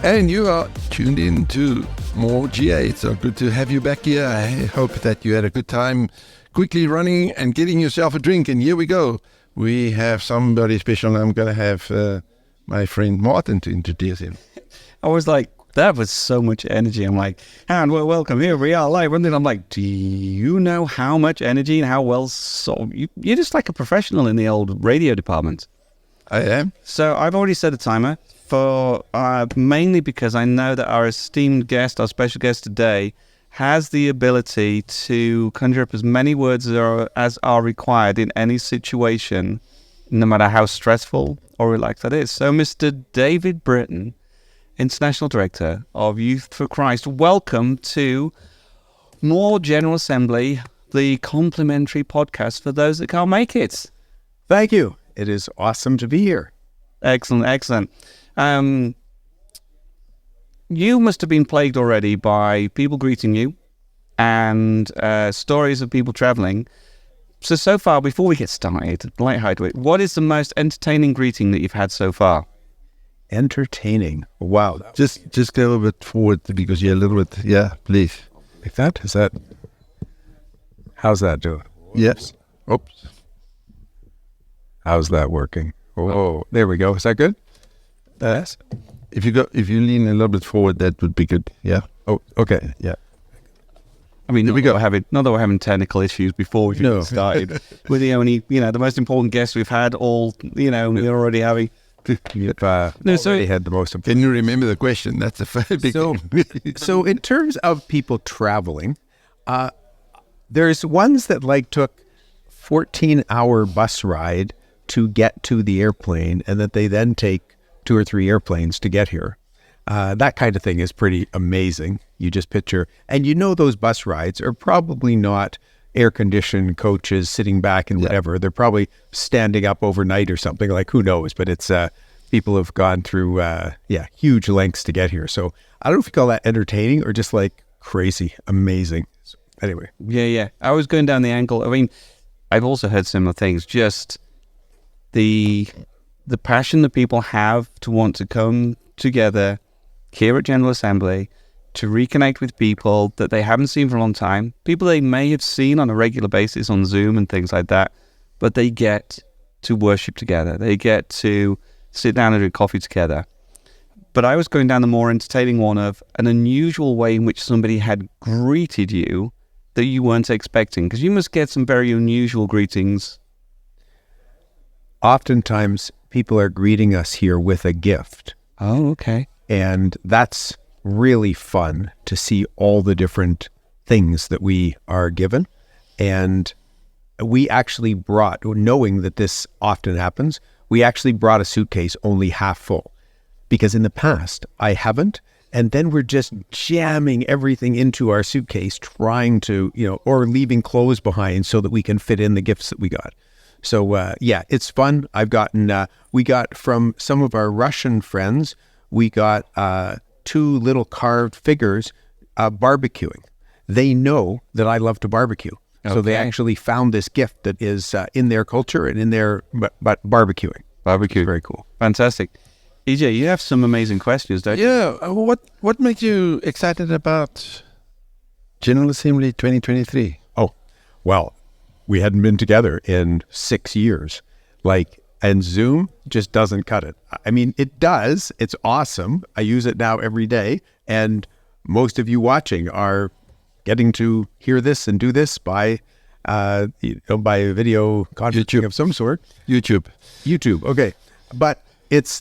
And you are tuned in to more GA. It's so good to have you back here. I hope that you had a good time quickly running and getting yourself a drink. And here we go. We have somebody special. I'm going to have my friend Martin to introduce him. I was like, that was so much energy. I'm like, and well, welcome. Here we are live. And then I'm like, do you know how much energy and how well you're just like a professional in the old radio department. I am. So I've already set a timer for mainly because I know that our esteemed guest, our special guest today, has the ability to conjure up as many words as are required in any situation, no matter how stressful or relaxed that is. So Mr. David Brereton, International Director of Youth for Christ, welcome to More General Assembly, the complimentary podcast for those that can't make it. Thank you. It is awesome to be here. Excellent, excellent. You must have been plagued already by people greeting you and stories of people traveling. So far, before we get started, lighthearted, what is the most entertaining greeting that you've had so far? Entertaining. Wow. Just go a little bit forward because you're a little bit, yeah, please. Like that? Is that? How's that doing? Yes. Oops. How's that working? Oh, there we go. Is that good? Yes. If you lean a little bit forward, that would be good. Yeah. Oh, okay. Yeah. I mean, not that we're having technical issues before we started. We're the only, the most important guest we've had we're already having. Already had the most important. Can you remember the question? That's a very big thing. So in terms of people traveling, there's ones that took 14-hour bus ride to get to the airplane and that they then take 2 or 3 airplanes to get here. That kind of thing is pretty amazing. You just picture, and those bus rides are probably not air-conditioned coaches sitting back and whatever. They're probably standing up overnight or something, who knows, but it's people have gone through huge lengths to get here. So I don't know if you call that entertaining or just crazy, amazing. So, anyway. Yeah. I was going down the angle. I mean, I've also heard similar things, just the passion that people have to want to come together here at General Assembly to reconnect with people that they haven't seen for a long time, people they may have seen on a regular basis on Zoom and things like that, but they get to worship together. They get to sit down and drink coffee together. But I was going down the more entertaining one of an unusual way in which somebody had greeted you that you weren't expecting, because you must get some very unusual greetings. Oftentimes, people are greeting us here with a gift. Oh, okay. And that's really fun to see all the different things that we are given. And we actually brought, knowing that this often happens, we actually brought a suitcase only half full. Because in the past, I haven't. And then we're just jamming everything into our suitcase, trying to, or leaving clothes behind so that we can fit in the gifts that we got. So, it's fun. We got from some of our Russian friends, we got 2 little carved figures barbecuing. They know that I love to barbecue. Okay. So they actually found this gift that is in their culture and in their, but barbecuing. Barbecue. It's very cool. Fantastic. EJ, you have some amazing questions, don't you? Yeah. What makes you excited about General Assembly 2023? Oh, well, we hadn't been together in 6 years. And Zoom just doesn't cut it. I mean, it does. It's awesome. I use it now every day. And most of you watching are getting to hear this and do this by by video conferencing of some sort. YouTube. Okay. But it's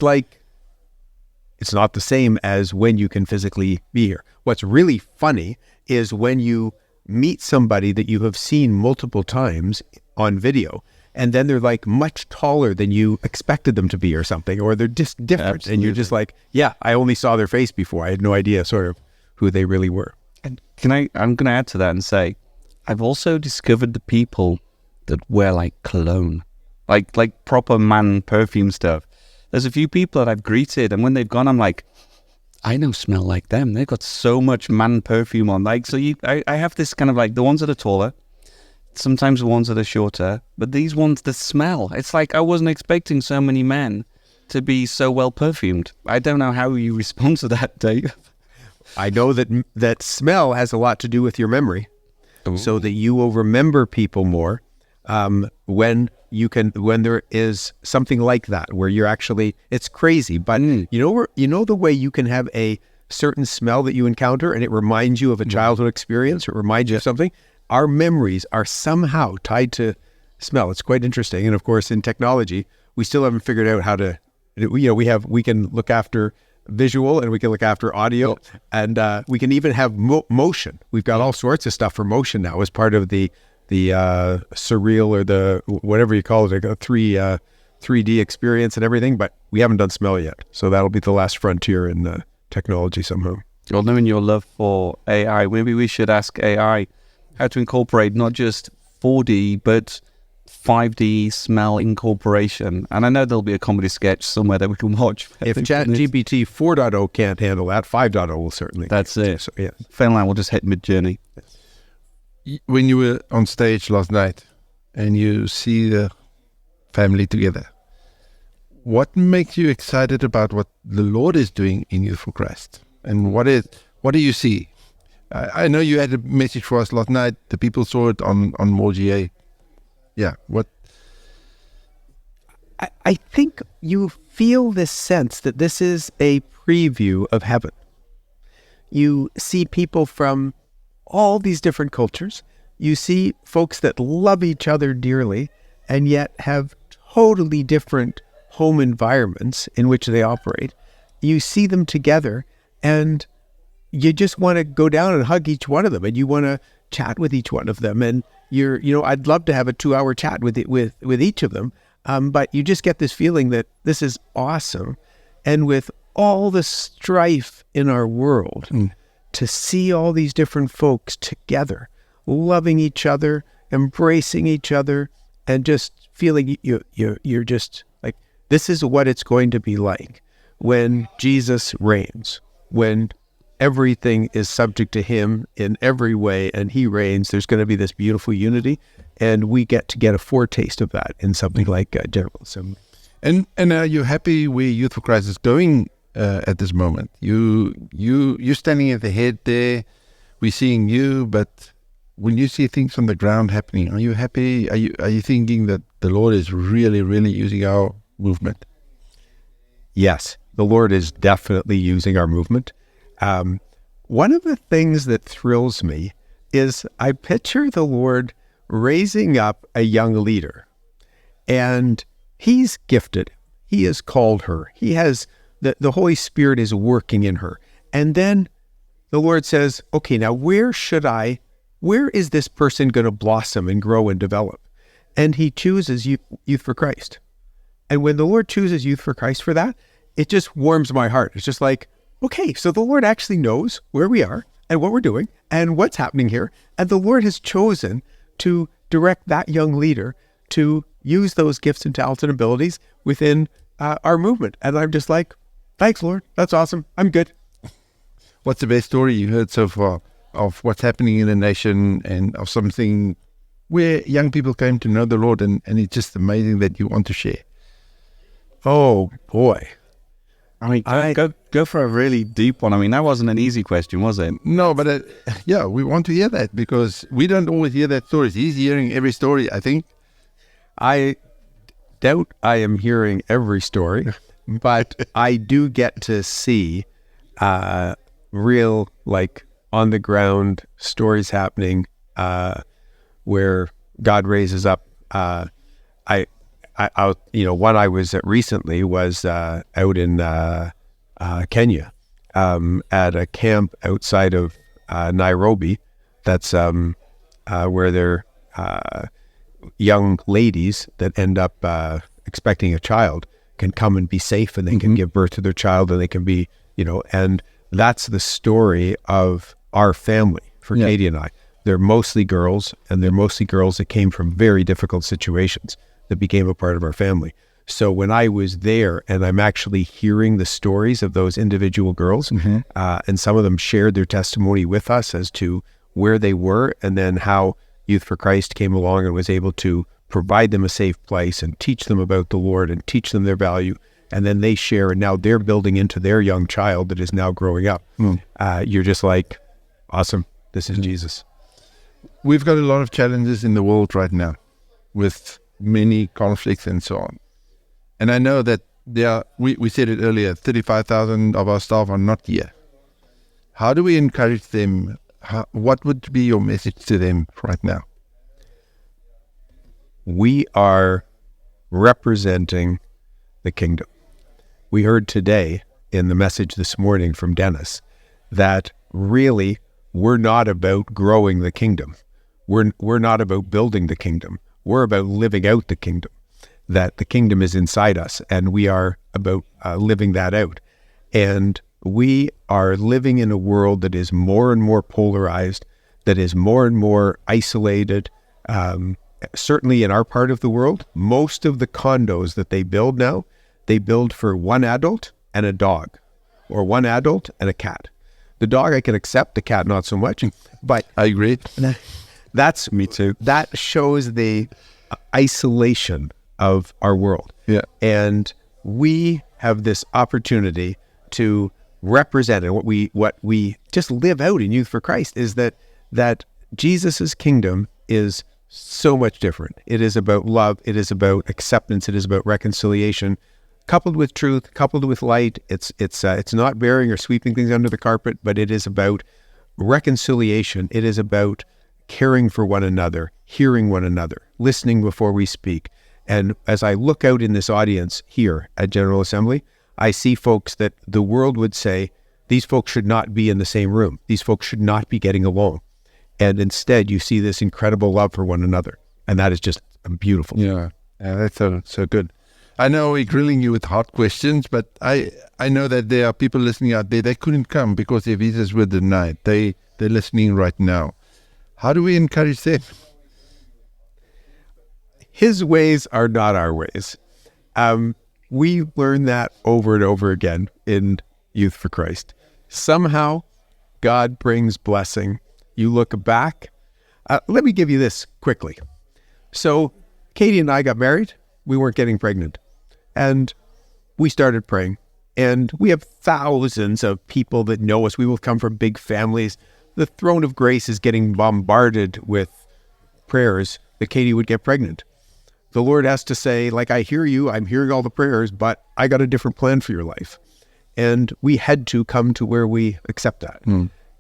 it's not the same as when you can physically be here. What's really funny is when you meet somebody that you have seen multiple times on video, and then they're much taller than you expected them to be or something, or they're just different. Absolutely. And you're just I only saw their face before. I had no idea sort of who they really were. And I'm going to add to that and say, I've also discovered the people that wear cologne, like proper man perfume stuff. There's a few people that I've greeted, and when they've gone, I'm like, I don't smell like them. They've got so much man perfume on. I have this kind of the ones that are taller, sometimes the ones that are shorter, but these ones that smell. It's I wasn't expecting so many men to be so well perfumed. I don't know how you respond to that, Dave. I know that smell has a lot to do with your memory, so that you will remember people more when there is something like that, where you're actually, it's crazy, but you know the way you can have a certain smell that you encounter and it reminds you of a childhood experience, or it reminds you of something. Our memories are somehow tied to smell. It's quite interesting. And of course, in technology, we still haven't figured out how to, we can look after visual and we can look after audio, and we can even have motion. We've got all sorts of stuff for motion now as part of the surreal, or the whatever you call it, a 3D experience and everything, but we haven't done smell yet. So that'll be the last frontier in technology somehow. Well, knowing your love for AI, maybe we should ask AI how to incorporate not just 4D, but 5D smell incorporation. And I know there'll be a comedy sketch somewhere that we can watch. If ChatGPT 4.0 can't handle that, 5.0 will certainly. That's it. So, yeah. Finland will just hit mid-journey. When you were on stage last night and you see the family together, what makes you excited about what the Lord is doing in Youth for Christ? And what do you see? I know you had a message for us last night. The people saw it on More GA. Yeah, what? I think you feel this sense that this is a preview of heaven. You see people from all these different cultures. You see folks that love each other dearly and yet have totally different home environments in which they operate. You see them together and you just want to go down and hug each one of them, and you want to chat with each one of them. And I'd love to have a 2-hour chat with each of them. But you just get this feeling that this is awesome. And with all the strife in our world, to see all these different folks together, loving each other, embracing each other, and just feeling you're just like, this is what it's going to be like when Jesus reigns, when everything is subject to him in every way and he reigns. There's going to be this beautiful unity, and we get a foretaste of that in something like General Assembly. And are you happy where Youth for Christ is going at this moment? You're standing at the head there. We're seeing you, but when you see things on the ground happening, are you happy? Are you thinking that the Lord is really, really using our movement? Yes, the Lord is definitely using our movement. One of the things that thrills me is I picture the Lord raising up a young leader, and he's gifted. He has called her. He has, the Holy Spirit is working in her. And then the Lord says, okay, now where is this person going to blossom and grow and develop? And he chooses Youth for Christ. And when the Lord chooses Youth for Christ for that, it just warms my heart. It's just like, okay, so the Lord actually knows where we are and what we're doing and what's happening here. And the Lord has chosen to direct that young leader to use those gifts and talents and abilities within our movement. And I'm just like, thanks, Lord. That's awesome. I'm good. What's the best story you heard so far of what's happening in the nation, and of something where young people came to know the Lord, and it's just amazing that you want to share? Oh, boy. I mean, go for a really deep one. I mean, that wasn't an easy question, was it? No, but yeah, we want to hear that, because we don't always hear that story. He's hearing every story, I think. I doubt I am hearing every story, but I do get to see real, like, on the ground stories happening where God raises up. One I was at recently was out in Kenya at a camp outside of Nairobi. That's where they're young ladies that end up expecting a child can come and be safe, and they can give birth to their child, and they can be, and that's the story of our family for Katie and I. They're mostly girls, and they're mostly girls that came from very difficult situations that became a part of our family. So when I was there and I'm actually hearing the stories of those individual girls, and some of them shared their testimony with us as to where they were, and then how Youth for Christ came along and was able to provide them a safe place and teach them about the Lord and teach them their value and then they share, and now they're building into their young child that is now growing up. You're just like, awesome, this is Jesus. We've got a lot of challenges in the world right now with many conflicts and so on. And I know that we said it earlier, 35,000 of our staff are not here. How do we encourage them? What would be your message to them right now? We are representing the kingdom. We heard today in the message this morning from Dennis that really we're not about growing the kingdom. We're not about building the kingdom. We're about living out the kingdom, that the kingdom is inside us, and we are about living that out. And we are living in a world that is more and more polarized, that is more and more isolated. Certainly in our part of the world, most of the condos that they build now, they build for one adult and a dog, or one adult and a cat. The dog I can accept, the cat not so much, but I agree. That's me too. That shows the isolation of our world. Yeah. And we have this opportunity to represent, and what we just live out in Youth for Christ is that Jesus's kingdom is so much different. It is about love. It is about acceptance. It is about reconciliation, coupled with truth, coupled with light. It's not burying or sweeping things under the carpet, but it is about reconciliation. It is about caring for one another, hearing one another, listening before we speak. And as I look out in this audience here at General Assembly, I see folks that the world would say, these folks should not be in the same room. These folks should not be getting along. And instead, you see this incredible love for one another. And that is just beautiful. Yeah, that's so good. I know we're grilling you with hard questions, but I know that there are people listening out there that couldn't come because their visas were denied. They're listening right now. How do we encourage them? His ways are not our ways. We learn that over and over again in Youth for Christ. Somehow, God brings blessing. You look back. Let me give you this quickly. So, Katie and I got married. We weren't getting pregnant. And we started praying. And we have thousands of people that know us. We will come from big families. The throne of grace is getting bombarded with prayers that Katie would get pregnant. The Lord has to say, like, I hear you, I'm hearing all the prayers, but I got a different plan for your life. And we had to come to where we accept that.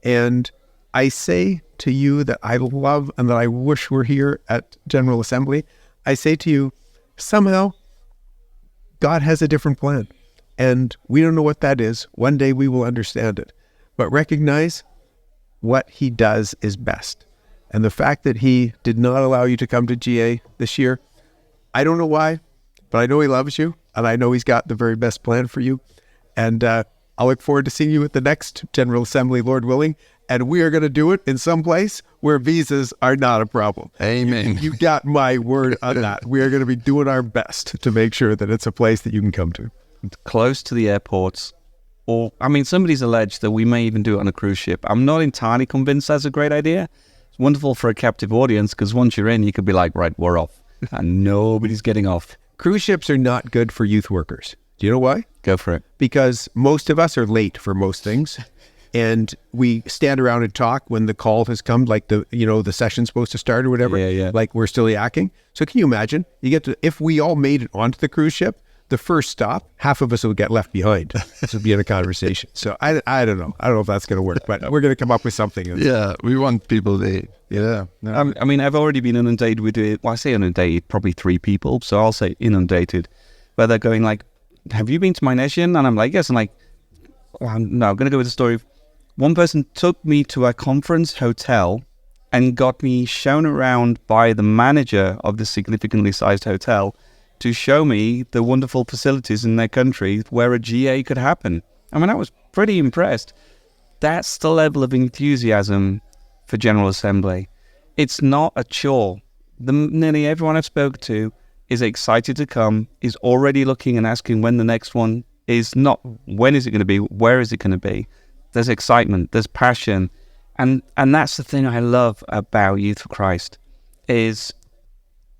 And I say to you that I love and that I wish were here at General Assembly. I say to you, somehow, God has a different plan. And we don't know what that is. One day we will understand it. But recognize what he does is best. And the fact that he did not allow you to come to GA this year, I don't know why, but I know he loves you, and I know he's got the very best plan for you. And I look forward to seeing you at the next General Assembly, Lord willing, and we are going to do it in some place where visas are not a problem. Amen. You got my word on that. We are going to be doing our best to make sure that it's a place that you can come to. Close to the airports. Or, I mean, somebody's alleged that we may even do it on a cruise ship. I'm not entirely convinced that's a great idea. It's wonderful for a captive audience because once you're in, you could be like, right, we're off. And nobody's getting off. Cruise ships are not good for youth workers. Do you know why? Go for it. Because most of us are late for most things. And we stand around and talk when the call has come, like the session's supposed to start or whatever. Yeah. Like we're still yakking. So can you imagine? If we all made it onto the cruise ship, the first stop, half of us would get left behind. This would be in a conversation. So I don't know. I don't know if that's going to work, but we're going to come up with something. Yeah, we want people there. Yeah. No. I mean, I've already been inundated with it. Well, I say inundated, probably 3 people. So I'll say inundated, where they're going like, have you been to my nation? And I'm like, yes. I'm like, no, I'm going to go with the story. One person took me to a conference hotel and got me shown around by the manager of the significantly sized hotel to show me the wonderful facilities in their country where a GA could happen. I mean, I was pretty impressed. That's the level of enthusiasm for General Assembly. It's not a chore. Nearly everyone I've spoken to is excited to come, is already looking and asking when the next one is. Not when is it going to be, where is it going to be. There's excitement, there's passion. And that's the thing I love about Youth for Christ is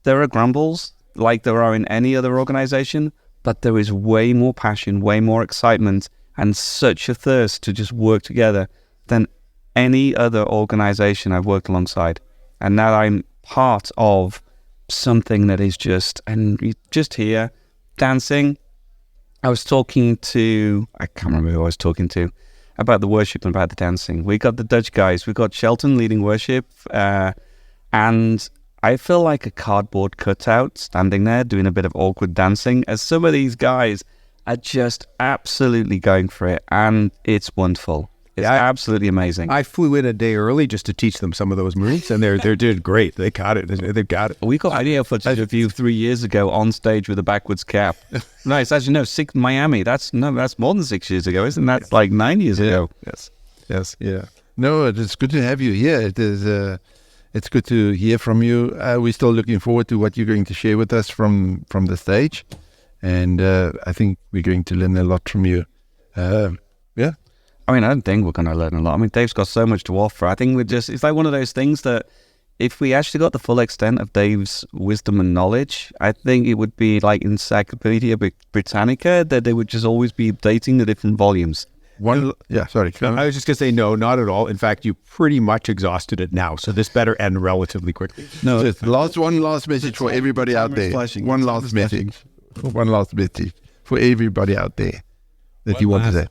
there are grumbles, like there are in any other organization, but there is way more passion, way more excitement, and such a thirst to just work together than any other organization I've worked alongside. And now I'm part of something that is just here, dancing. I was talking to, I can't remember who I was talking to, about the worship and about the dancing. We got the Dutch guys, we got Shelton leading worship, and I feel like a cardboard cutout standing there doing a bit of awkward dancing as some of these guys are just absolutely going for it, and it's wonderful. It's absolutely amazing. I flew in a day early just to teach them some of those moves, and they're doing great. They got it. They've got it. We got video footage of you 3 years ago on stage with a backwards cap. Nice. As you know, Miami. That's more than 6 years ago, isn't that? Like 9 years ago. Yes. Yeah. No, it's good to have you here. It is. It's good to hear from you. We're still looking forward to what you're going to share with us from the stage, and I think we're going to learn a lot from you. Yeah. I mean, I don't think we're going to learn a lot. I mean, Dave's got so much to offer. I think it's like one of those things that if we actually got the full extent of Dave's wisdom and knowledge, I think it would be like Encyclopedia Britannica, that they would just always be updating the different volumes. Sorry. I was just going to say, no, not at all. In fact, you pretty much exhausted it now, so this better end relatively quickly. No, one last message for everybody out there. One last message for everybody out there that you want to say.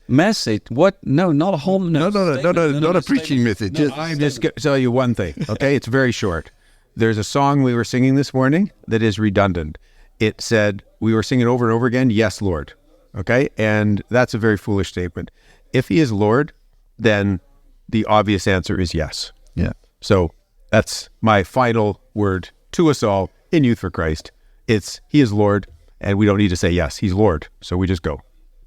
Message. What? No, not a whole. No, not a preaching message. I'm just going to tell you one thing, okay? It's very short. There's a song we were singing this morning that is redundant. It said, we were singing over and over again, yes, Lord. Okay? And that's a very foolish statement. If he is Lord, then the obvious answer is yes. Yeah. So that's my final word to us all in Youth for Christ. It's, he is Lord, and we don't need to say yes, he's Lord. So we just go.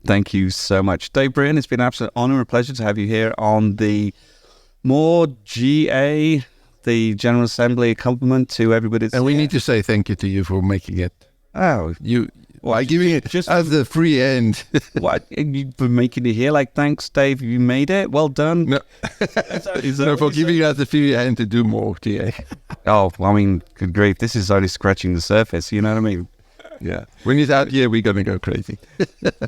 Thank you so much. Dave Brereton, it's been an absolute honor and a pleasure to have you here on the more GA, the General Assembly, compliment to everybody. And we need to say thank you to you for making it. By giving it just as the free end. What? For making it here? Like, thanks, Dave, you made it. Well done. No, for giving us the free end to do more, GA. Oh, well, I mean, good grief. This is only scratching the surface, you know what I mean? Yeah. When he's out here, we're going to go crazy.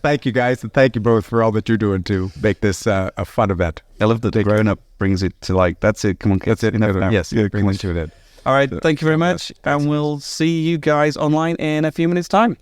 Thank you, guys, and thank you both for all that you're doing to make this a fun event. I love that the grown-up brings it to, like, that's it, come on, that's it. Yes, bring it to an end. All right, thank you very much, and we'll see you guys online in a few minutes' time.